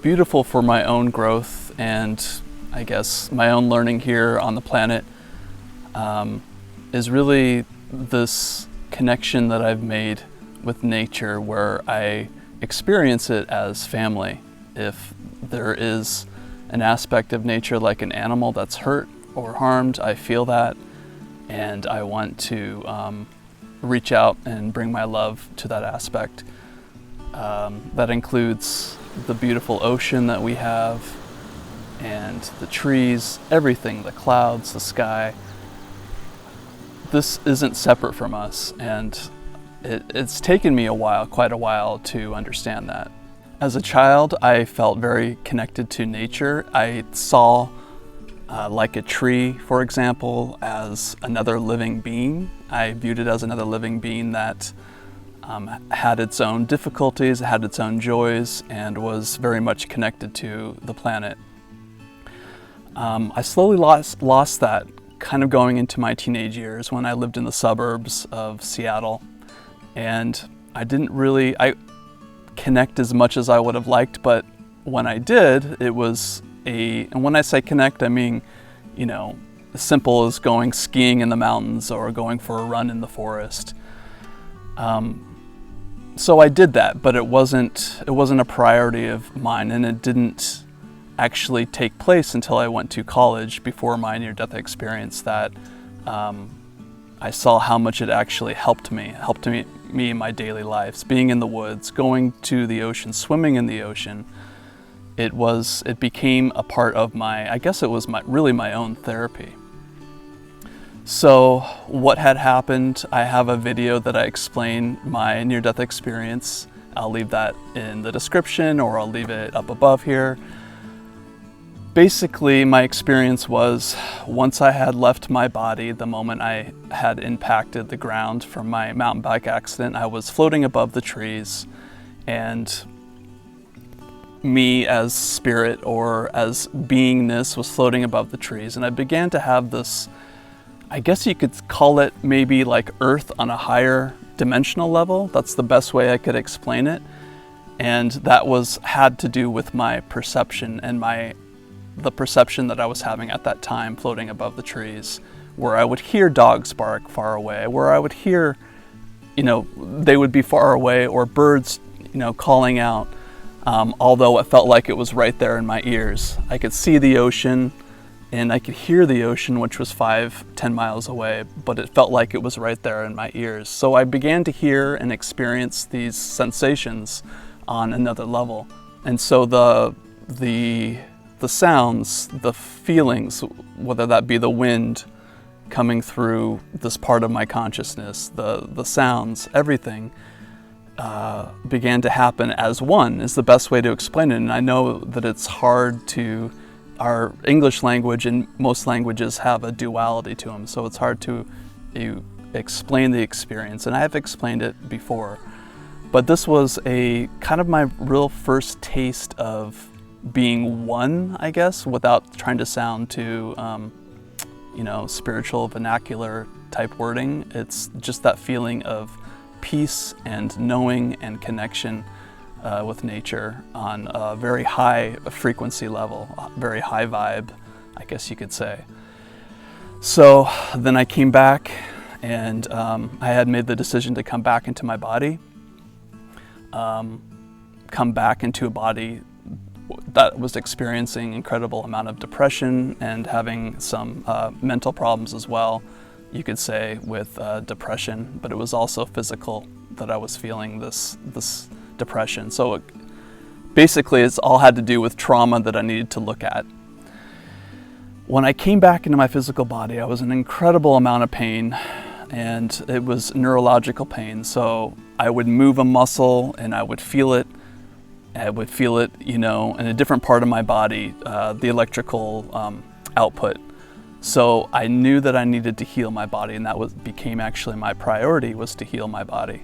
beautiful for my own growth and I guess my own learning here on the planet is really this connection that I've made with nature where I experience it as family. If there is an aspect of nature like an animal that's hurt or harmed, I feel that, and I want to reach out and bring my love to that aspect. That includes the beautiful ocean that we have and the trees, everything, the clouds, the sky. This isn't separate from us, and it's taken me quite a while to understand that. As a child, I felt very connected to nature. I saw like a tree, for example, as another living being. I viewed it as another living being that had its own difficulties, had its own joys, and was very much connected to the planet. I slowly lost that kind of going into my teenage years when I lived in the suburbs of Seattle, and I didn't really connect as much as I would have liked, but when I did, it was and when I say connect, I mean, as simple as going skiing in the mountains or going for a run in the forest. So I did that, but it wasn't a priority of mine, and it didn't actually take place until I went to college before my near-death experience that I saw how much it actually helped me in my daily lives. Being in the woods, going to the ocean, swimming in the ocean, it became a part of I guess it was really my own therapy. So what had happened, I have a video that I explain my near-death experience. I'll leave that in the description, or I'll leave it up above here. Basically, my experience was once I had left my body, the moment I had impacted the ground from my mountain bike accident, I was floating above the trees, and me as spirit or as beingness was floating above the trees, and I began to have this, I guess you could call it maybe like Earth on a higher dimensional level. That's the best way I could explain it. And that had to do with my perception and the perception that I was having at that time floating above the trees, where I would hear dogs bark far away, where I would hear, they would be far away, or birds, calling out, although it felt like it was right there in my ears. I could see the ocean and I could hear the ocean, which was 5-10 miles away, but it felt like it was right there in my ears. So I began to hear and experience these sensations on another level. And so the sounds, the feelings, whether that be the wind coming through this part of my consciousness, the sounds, everything began to happen as one, is the best way to explain it. And I know that it's hard to, our English language and most languages have a duality to them, so it's hard to explain the experience, and I have explained it before. But this was a kind of my real first taste of being one, I guess, without trying to sound too, spiritual, vernacular type wording. It's just that feeling of peace and knowing and connection with nature on a very high frequency level, very high vibe, I guess you could say. So then I came back, and I had made the decision to come back into my body, come back into a body that was experiencing incredible amount of depression and having some mental problems as well, you could say, with depression, but it was also physical that I was feeling this depression. So basically it's all had to do with trauma that I needed to look at. When I came back into my physical body, I was in an incredible amount of pain, and it was neurological pain. So I would move a muscle and I would feel it. I would feel it, in a different part of my body, the electrical output. So I knew that I needed to heal my body, and that became actually my priority, was to heal my body.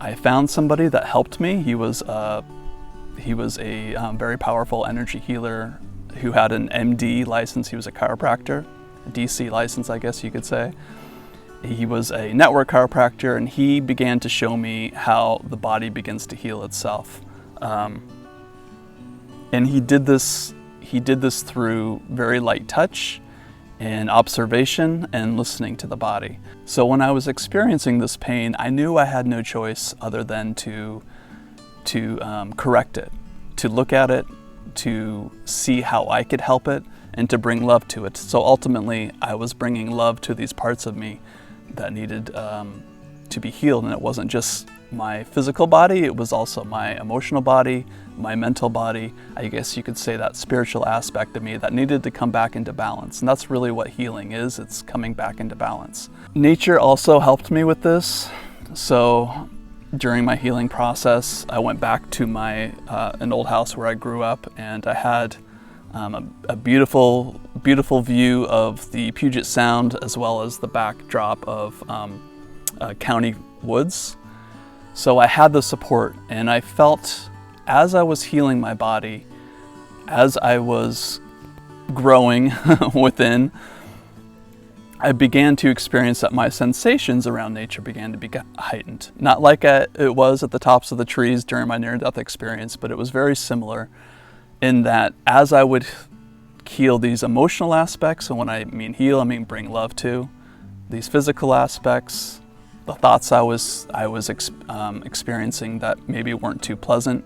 I found somebody that helped me. He was a very powerful energy healer who had an MD license. He was a chiropractor, a DC license, I guess you could say. He was a network chiropractor, and he began to show me how the body begins to heal itself. And he did this through very light touch and observation and listening to the body. So when I was experiencing this pain, I knew I had no choice other than to correct it, to look at it, to see how I could help it, and to bring love to it. So ultimately, I was bringing love to these parts of me that needed to be healed. And it wasn't just my physical body, it was also my emotional body, my mental body, I guess you could say that spiritual aspect of me that needed to come back into balance. And that's really what healing is, it's coming back into balance. Nature also helped me with this. So during my healing process, I went back to an old house where I grew up, and I had a beautiful, beautiful view of the Puget Sound as well as the backdrop of county woods. So I had the support, and I felt as I was healing my body, as I was growing within, I began to experience that my sensations around nature began to be heightened. Not like it was at the tops of the trees during my near-death experience, but it was very similar in that as I would heal these emotional aspects, and when I mean heal, I mean bring love to, these physical aspects, the thoughts I was experiencing that maybe weren't too pleasant,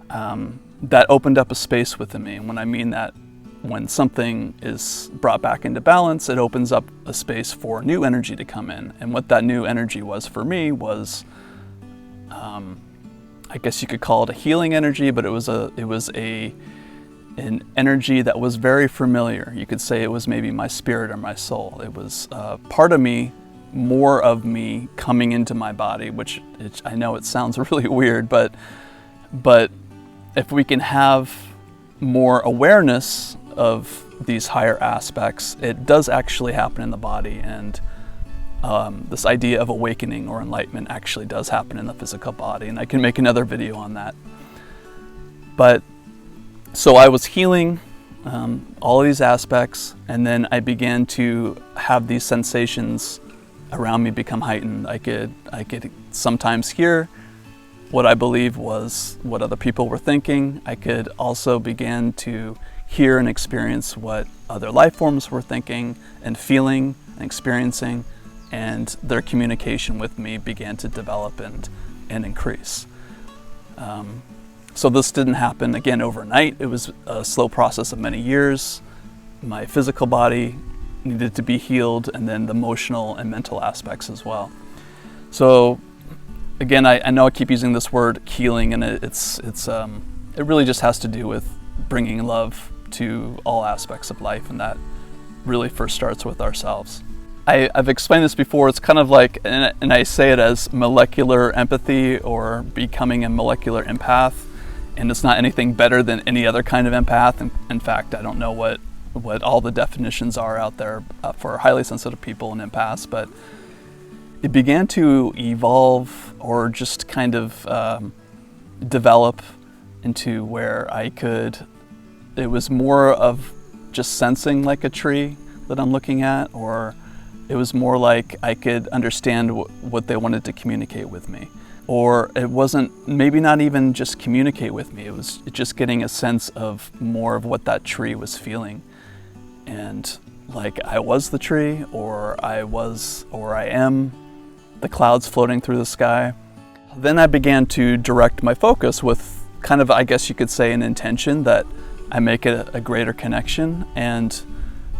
that opened up a space within me. And when I mean that, when something is brought back into balance, it opens up a space for new energy to come in. And what that new energy was for me was, I guess you could call it a healing energy, but it was an energy that was very familiar. You could say it was maybe my spirit or my soul. It was part of me, more of me coming into my body, which I know it sounds really weird, but if we can have more awareness of these higher aspects, it does actually happen in the body, and this idea of awakening or enlightenment actually does happen in the physical body, and I can make another video on that. But so I was healing all of these aspects, and then I began to have these sensations around me become heightened. I could sometimes hear what I believe was what other people were thinking. I could also begin to hear and experience what other life forms were thinking and feeling and experiencing, and their communication with me began to develop and increase. So this didn't happen again overnight. It was a slow process of many years. My physical body needed to be healed, and then the emotional and mental aspects as well. So again, I know I keep using this word healing, and it really just has to do with bringing love to all aspects of life, and that really first starts with ourselves. I've explained this before. It's kind of like, and I say it as molecular empathy or becoming a molecular empath, and it's not anything better than any other kind of empath. In fact, I don't know what all the definitions are out there for highly sensitive people and empaths, but it began to evolve or just kind of develop into where it was more of just sensing like a tree that I'm looking at, or it was more like I could understand what they wanted to communicate with me. Or it wasn't, maybe not even just communicate with me, it was just getting a sense of more of what that tree was feeling. And like I was the tree, or I am the clouds floating through the sky. Then I began to direct my focus with kind of, I guess you could say, an intention that I make it a greater connection. And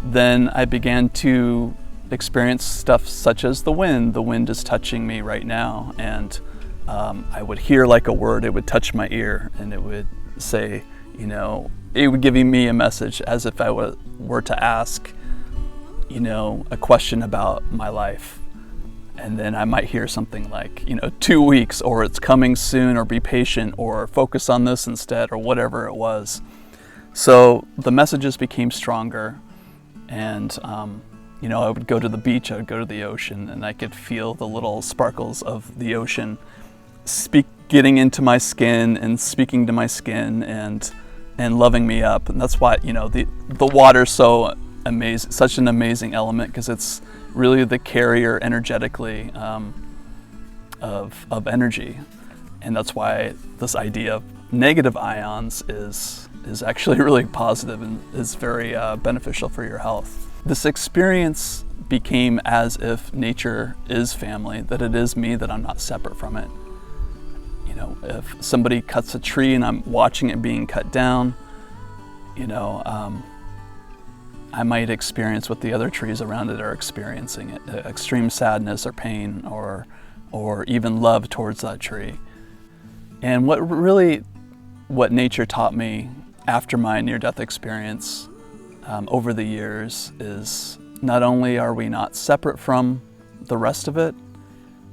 then I began to experience stuff such as the wind. The wind is touching me right now, and I would hear like a word, it would touch my ear, and it would say, it would give me a message as if I were to ask, a question about my life. And then I might hear something like, 2 weeks, or it's coming soon, or be patient, or focus on this instead, or whatever it was. So the messages became stronger, and I would go to the beach, I would go to the ocean, and I could feel the little sparkles of the ocean getting into my skin and speaking to my skin and loving me up. And that's why, the water's so amazing, such an amazing element, because it's really the carrier energetically of energy. And that's why this idea of negative ions is actually really positive and is very beneficial for your health. This experience became as if nature is family, that it is me, that I'm not separate from it. You know, if somebody cuts a tree and I'm watching it being cut down, you know, I might experience what the other trees around it are experiencing, extreme sadness or pain or even love towards that tree. And what nature taught me after my near-death experience over the years is not only are we not separate from the rest of it,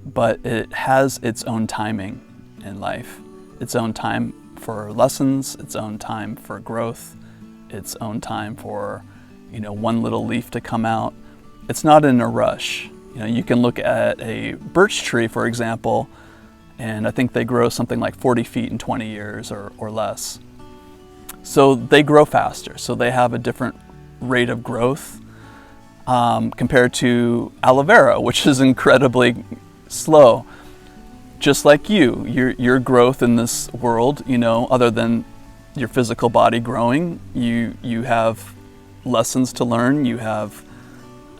but it has its own timing in life, its own time for lessons, its own time for growth, its own time for, you know, one little leaf to come out. It's not in a rush. You know, you can look at a birch tree, for example, and I think they grow something like 40 feet in 20 years or less. So they grow faster, so they have a different rate of growth compared to aloe vera, which is incredibly slow. Just like your growth in this world, you know, other than your physical body growing, you have lessons to learn. You have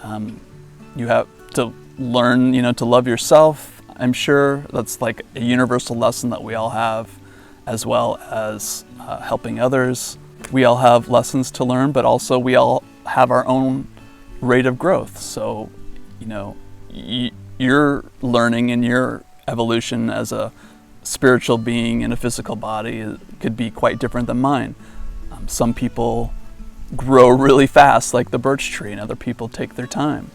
to learn, you know, to love yourself. I'm sure that's like a universal lesson that we all have, as well as helping others. We all have lessons to learn, but also we all have our own rate of growth. So, you know, your learning and your evolution as a spiritual being in a physical body could be quite different than mine. Some people grow really fast, like the birch tree, and other people take their time.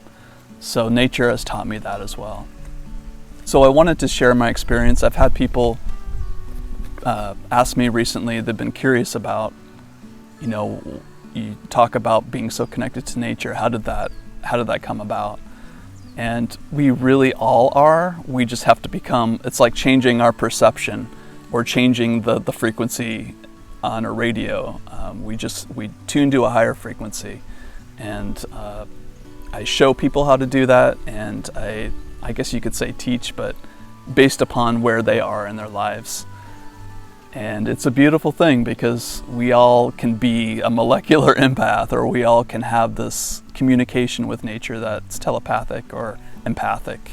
So nature has taught me that as well. So I wanted to share my experience. I've had people ask me recently, they've been curious about, you know, you talk about being so connected to nature. How did that come about? And we really all are. We just have to become, it's like changing our perception or changing the frequency on a radio. We tune to a higher frequency. And I show people how to do that, and I guess you could say teach, but based upon where they are in their lives. And it's a beautiful thing because we all can be a molecular empath, or we all can have this communication with nature that's telepathic or empathic.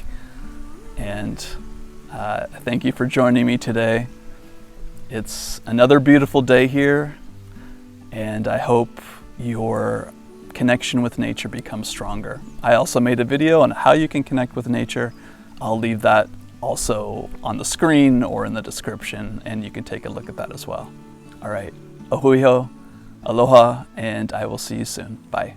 And thank you for joining me today. It's another beautiful day here, and I hope your connection with nature becomes stronger. I also made a video on how you can connect with nature. I'll leave that also on the screen or in the description, and you can take a look at that as well. All right, ahui ho, aloha, and I will see you soon. Bye.